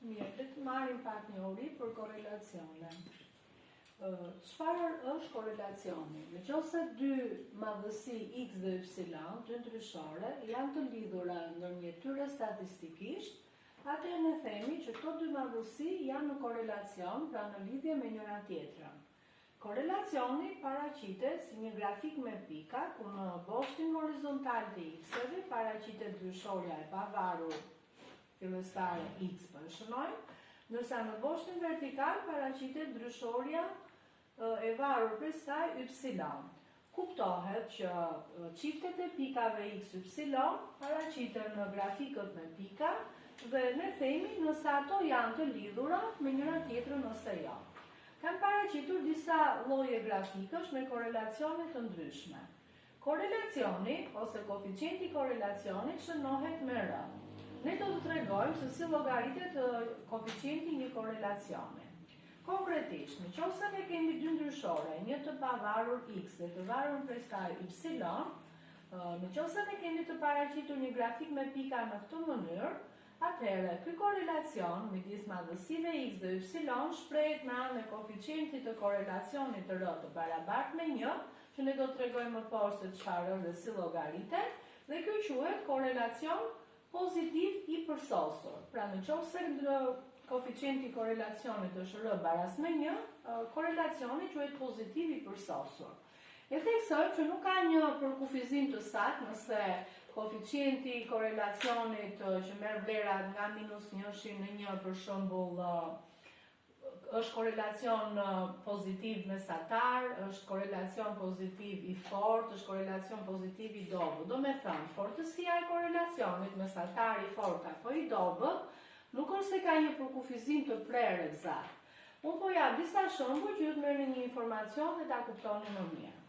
Mirë, le të marrim pak një uri për korrelacione. Çfarë është korrelacioni? Nëse dy madhësi x dhe y, dy ndryshore, janë të lidhura ndërmjet tyre statistikisht, atëherë ne themi që këto dy madhësi janë në korrelacion, pra në lidhje me njëra tjetrën. Korrelacioni paraqitet si një grafik me pika, ku në boshtin horizontal të x-eve paraqitet ndryshorja e pavarur fillestare x për shënojmë, ndërsa në boshtin vertikal paraqitet ndryshorja e varur për saj y. Kuptohet që çiftet e pikave x, y paraqiten në grafikët me pika dhe ne themi nëse ato janë të lidhura me njëra tjetrën ose jo. Kam paraqitur disa lloje grafikësh me korrelacione të ndryshme. Korrelacioni ose koeficienti i korrelacionit shënohet me r. Ne do të tregojmë se si llogaritet koeficienti një korrelacioni. Konkretisht, nëse ne kemi dy ndryshore, një të pavarur x dhe të varur prej saj y, nëse ne kemi të paraqitur një grafik me pika në këtë mënyrë, atëherë ky korrelacion midis madhësive x dhe y shprehet me anë e koeficientit të korrelacionit të r të barabartë me 1, që ne do të tregojmë më poshtë se çfarë është dhe si llogaritet, dhe ky quhet korrelacion pozitiv i përsosur. Pra nëse koeficienti i korrelacionit është r baras me 1, korrelacioni quhet pozitiv i përsosur. E theksoj që nuk ka një përkufizim të saktë nëse koeficienti i korrelacionit që merr vlerat nga -1 në 1 për shembull është korrelacion pozitiv mesatar, është korrelacion pozitiv i fortë, është korrelacion pozitiv i dobët. Do me thënë, fortësia e korrelacionit mesatar i fortë apo i dobët nuk është se ka një përkufizim të prerë eksakt. Unë po jap disa shembuj që ju të merrni një informacion dhe ta kuptoni më mirë.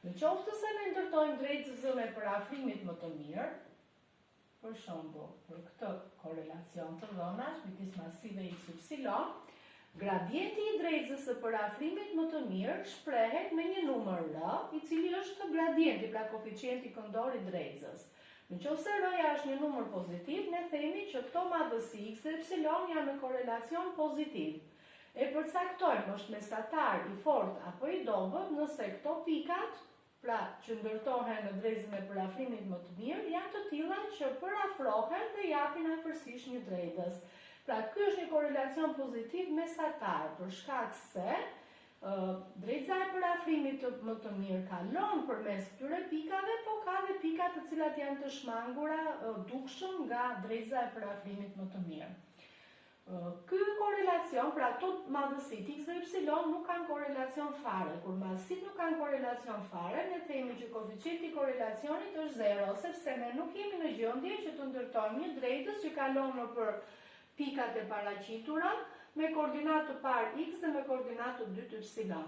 Nëse ne ndërtojmë drejtësën e parafrimit më të mirë, për shembull, për këtë korrelacion të dhënash midis masive x, y, gradienti i drejtësës së parafrimit më të mirë shprehet me një numër r, i cili është gradienti, pra koeficienti këndor i drejtësës. Nëse r-ja është një numër pozitiv, ne themi që këto madhësi x dhe y janë në korrelacion pozitiv. E përcaktojmë është mesatar i fortë apo i dobët nëse këto pikat, pra që ndërtohen në drejtësën e parafrimit më të mirë, janë të tilla që parafrohen dhe japin afërsisht një drejtës. Pra, ky është një korrelacion pozitiv mesatar, për shkak se drejtësa e parafrimit më të mirë kalon përmes këtyre pikave, po ka dhe pika të cilat janë të shmangura dukshëm nga drejtësa e parafrimit më të mirë. Ky korrelacion, pra këto madhësit x dhe y nuk kanë korrelacion fare. Kur madhësit nuk kanë korrelacion fare, ne themi që koeficienti i korrelacionit është 0, sepse ne nuk jemi në gjendje që të ndërtojmë një drejtës që kalon nëpër pikat e paraqitura me koordinatë të parë x dhe me koordinatë të dytë y.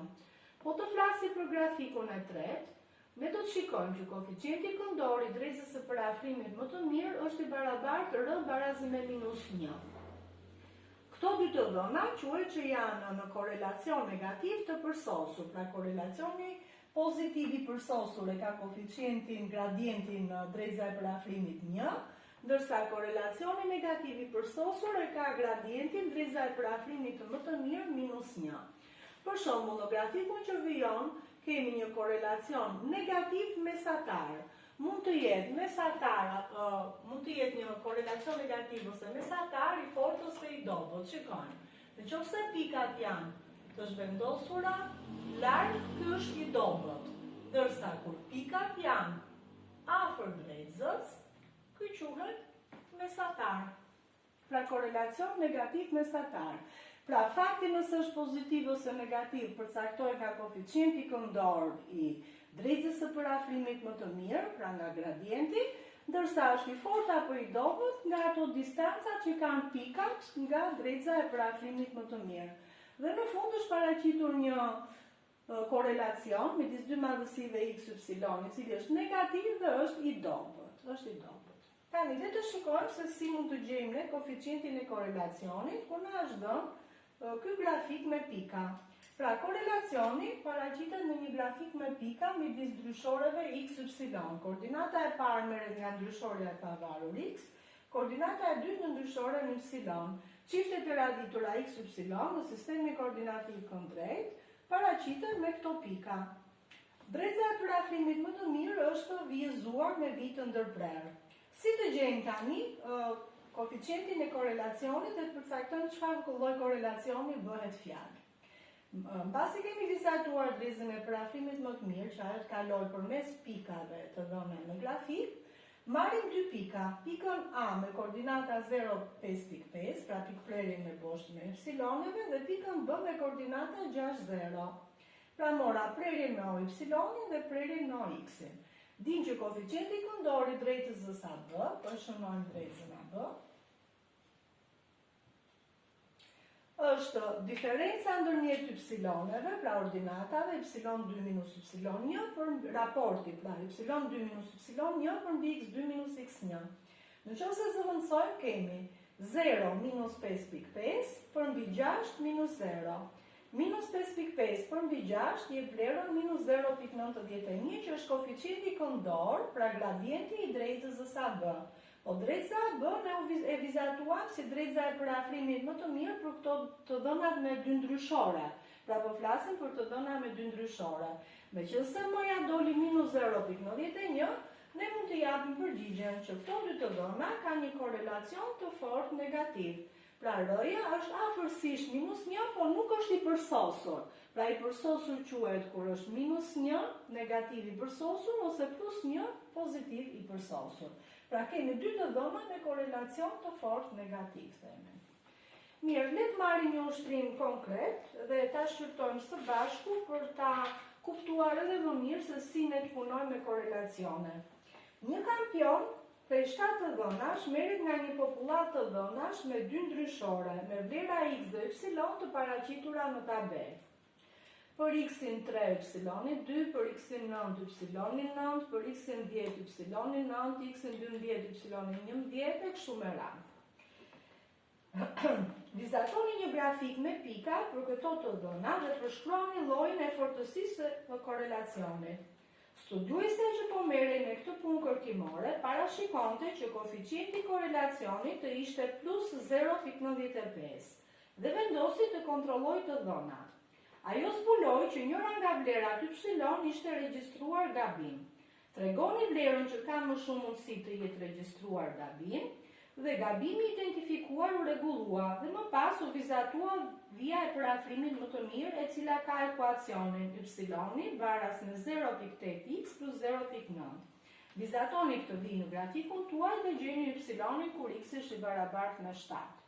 Po të flasim për grafikun e tretë, ne do të shikojmë që koeficienti këndor i drejtësës së parafrimit më të mirë është i barabartë r barazi me -1. Këto dy të dhëna quhet që janë në korrelacion negativ të përsosur, pra korrelacioni pozitiv i përsosur e ka koeficientin gradientin drejtësa e parafrimit 1, ndërsa korrelacioni negativ i përsosur e ka gradientin drejtësa e parafrimit më të mirë -1. Për shembull, në grafikun që vijon kemi një korrelacion negativ mesatar. Mund të jetë mesatar, mund të jetë një korrelacion negativ ose mesatar i fortë ose i dobët. Shikojmë. Nëse pikat janë të zhvendosura, larg ky është i dobët. Ndërsa kur pikat janë afër drejtësës, ky quhet mesatar. Pra korrelacion negativ mesatar. Pra fakti nëse është pozitiv ose negativ përcaktohet nga koeficienti këndor i drejtësës së parafrimit më të mirë, pra nga gradienti, ndërsa është i fortë apo i dobët nga ato distanca që kanë pikat nga drejtësa e parafrimit më të mirë. Dhe në fund është paraqitur një korrelacion midis dy madhësive x, y, i cili është negativ dhe është i dobët. Tani, le të shikojmë se si mund të gjejmë ne koeficientin e korrelacionit, kur na është dhënë ky grafik me pika. Pra, korrelacioni paraqitet në një grafik me pika midis ndryshoreve x, y. Koordinata e parë merret nga ndryshorja e pavarur x, koordinata e dytë në ndryshoren y. Çiftet e raditura x, y në sistemin koordinativ këndrejt paraqitet me këto pika. Drejtësa e parafrimit më të mirë është vijëzuar me vit të ndërprerë. Si të gjejmë tani koeficientin e korelacionit dhe të përcaktojmë çfarë lloj korelacioni bëhet fjalë. Mbasi kemi vizatuar drejtësin e parafrimit më të mirë, që ajo të kaloj përmes pikave të dhëna në grafik, marrim dy pika, pikën A me koordinata 0, 5.5, pra pikëprerjen me boshtën e epsiloneve, dhe pikën B me koordinata 6, 0. Pra mora prerjen me OY dhe prerjen me OX-in. Dim që koeficienti këndor i drejtësës AB, përshënojmë drejtësën AB, është diferenca ndërmjet ypsiloneve, pra ordinatave, y2 minus y1 për raporti, pra y2 minus y1 për mbi x2 minus x1. Në qoftë se zëvendësojmë, kemi 0 minus 5.5 për mbi 6 minus 0. Minus 5.5 për mbi 6 jep vlerën minus 0.91, që është koeficienti këndor, pra gradienti i drejtësës AB. Po drejtësa AB ne e vizatuam si drejtësa e parafrimit më të mirë për këto të dhënat me dy ndryshore. Pra po flasim për të dhëna me dy ndryshore. Meqense m-ja doli minus 0.91, ne mund të japim përgjigjen që këto dy të dhëna kanë një korelacion të fortë negativ. Pra r-ja është afërsisht minus 1, po nuk është i përsosur. Pra i përsosur quhet kur është minus 1, negativ i përsosur, ose plus 1, pozitiv i përsosur. Pra kemi dy të dhëna me korelacion të fortë negativ, themi. Mirë, le të marrim një ushtrim konkret dhe ta shqyrtojmë së bashku për ta kuptuar edhe më mirë se si ne të punojmë me korelacione. Një kampion prej 7 të dhënash merret nga një popullat të dhënash me dy ndryshore, me vlera x dhe y të paraqitura në tabel. Për x-in 3, y2, për x-in 9, y9, për x-in 10, y9, x-in 12, y11, e kështu me radhë. Vizatoni një grafik me pika për këto të dhëna dhe përshkruani llojin e fortësisë të korelacionit. Studiuese që po merrej me këtë punë kërkimore parashikonte që koeficienti i korelacionit të ishte plus 0.95 dhe vendosi të kontrollojë të dhënat. Ajo zbuloi që njëra nga vlerat y ishte regjistruar gabim. Tregoni vlerën që ka më shumë mundësi të jetë regjistruar gabim, dhe gabimi identifikuar u rregullua dhe më pas u vizatua vija e parafrimit më të mirë, e cila ka ekuacionin y varas në 0.8x plus 0.9. Vizatoni këtë vijë në grafikun tuaj dhe gjeni y kur x është i barabartë me 7.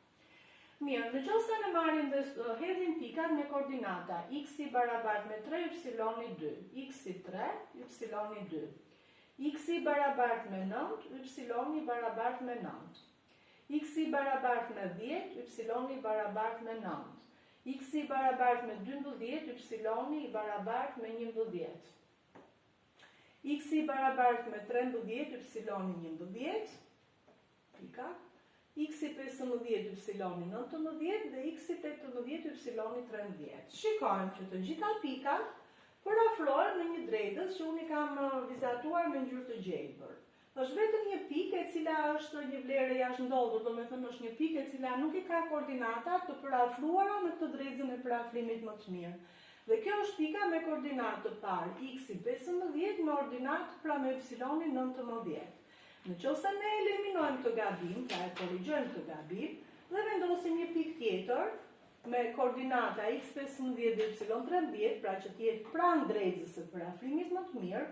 Mirë, në qoftë se ne marrim dhe hedhim pikat me koordinata x i barabartë me 3, y2, x i 3, y2, x i barabartë me 9, y i barabartë me 9, x i barabartë me 10, y i barabartë me 9, x i barabartë me 12, y i barabartë me 11, x i barabartë me 13, y 11, pika, x i 15, y 19 dhe x i 18, y 13. Shikojmë që të gjitha pikat përafrohen në një drejtës që unë i kam vizatuar me ngjyrë të gjelbër. Është vetëm një pikë e cila është një vlerë jashtëndodhur, domethënë është një pikë e cila nuk i ka koordinata të përafruara në këtë drejtën e parafrimit më të mirë. Dhe kjo është pika me koordinatë të parë, x i 15 me ordinatë pra me y 19. Në qoftë se ne eliminojmë të gabim, pra e korrigjojmë të gabim, dhe vendosim një pikë tjetër me koordinata x15 dhe y13, pra që të jetë pranë drejtës së parafrimit më të mirë,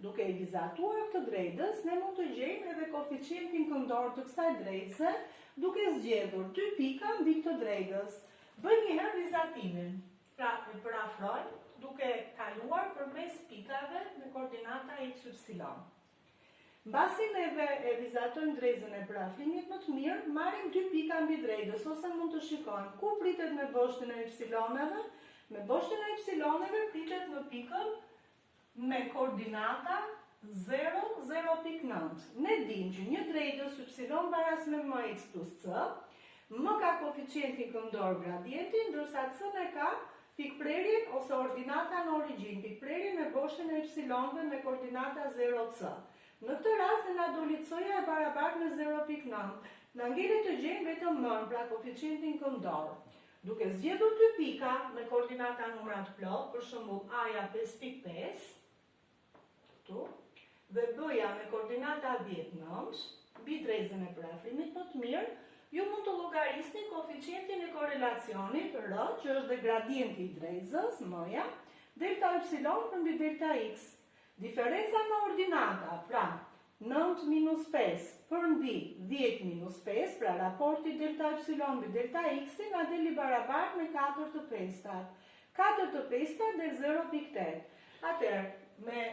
duke e vizatuar këtë drejtës, ne mund të gjejmë edhe koeficientin këndor të kësaj drejtëse, duke zgjedhur dy pika mbi këtë drejtës. Bëjmë një herë vizatimin. Pra e parafrojmë duke kaluar përmes pikave me koordinata x, y. Mbasi neve e vizatojmë drejtën e parafrimit më të mirë, marrim dy pika mbi drejtës, ose mund të shikojmë ku pritet me boshtën e y-neve. Me boshtën e y-neve pritet në pikën me koordinata 0, 0.9. Ne dim që një drejtës y varas me mx plus c, m ka koeficientin këndor gradientin, ndërsa c ne ka pikprerjen ose ordinata në origjinë, pikprerjen me boshtën e y-ve me koordinata 0c. Në këtë rast, në na doli c-ja e barabartë me 0.9. Na ngelet të gjejmë vetëm m, pra koeficientin këndor. Duke zgjedhur dy pika me koordinata numrat plot, për shembull A-ja 5.5, këtu, dhe B-ja me koordinata 10.9, mbi drejzën e parafrimit më të mirë, ju mund të llogarisni koeficientin e korrelacionit R, që është dhe gradienti i drejzës, M-ja, delta y për mbi delta x. Diferenca në ordinata, pra 9 minus 5 për mbi 10 minus 5, pra raporti delta y mbi delta x, nga deli barabart me 4 të pestat. 4 të pestat dhe 0.8. Atëherë, me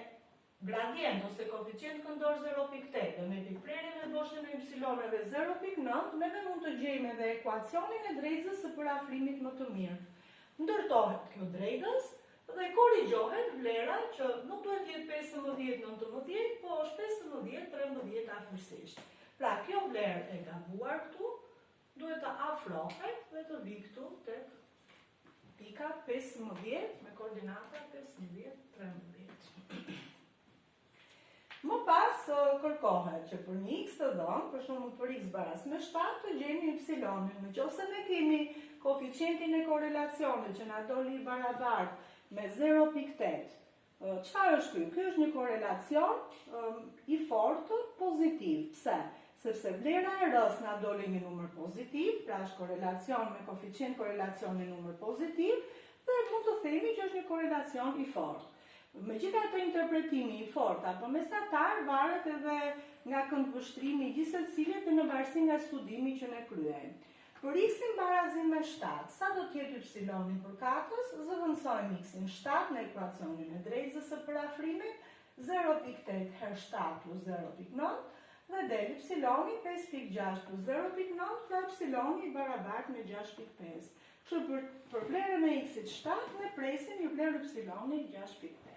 gradient ose koeficient këndor 0.8 dhe me pikprerjen e boshën e y-eve 0.9, neve mund të gjejmë edhe ekuacionin e drejtës së parafrimit më të mirë. Ndërtohet kjo drejtës dhe korrigjohet vlera që nuk duhet jetë 15-19, po është 15-13 afërsisht. Pra, kjo vlerë e gabuar këtu duhet të afrohet dhe të vi këtu tek pika 15 me koordinata 15-13. Më pas kërkohet që për një x të dhënë, për shembull për x baras me 7 të gjejmë y-in. Nëse ne kemi koeficientin e korrelacionit që na doli i barabartë me 0.8, çfarë është ky? Ky është një korrelacion i fortë pozitiv. Pse? Sepse vlera e r-s na doli një numër pozitiv, pra është korrelacion me koeficient korrelacion me numër pozitiv, dhe mund të themi që është një korrelacion i fortë. Megjithatë, interpretimi i fortë apo mesatar varet edhe nga këndvështrimi i gjithë secilit dhe në varësi nga studimi që ne kryejmë. Për x-in barazim me 7, sa do t'jetë y-in për katës, zëvendësojmë x-in 7 në ekuacionin e drejtës së parafrimit, 0.8 herë 7 plus 0.9, dhe del y-in 5.6 plus 0.9, pra y-in i barabartë me 6.5. Kështu për vlerën e x-it 7, ne presim një vlerë y-in 6.5.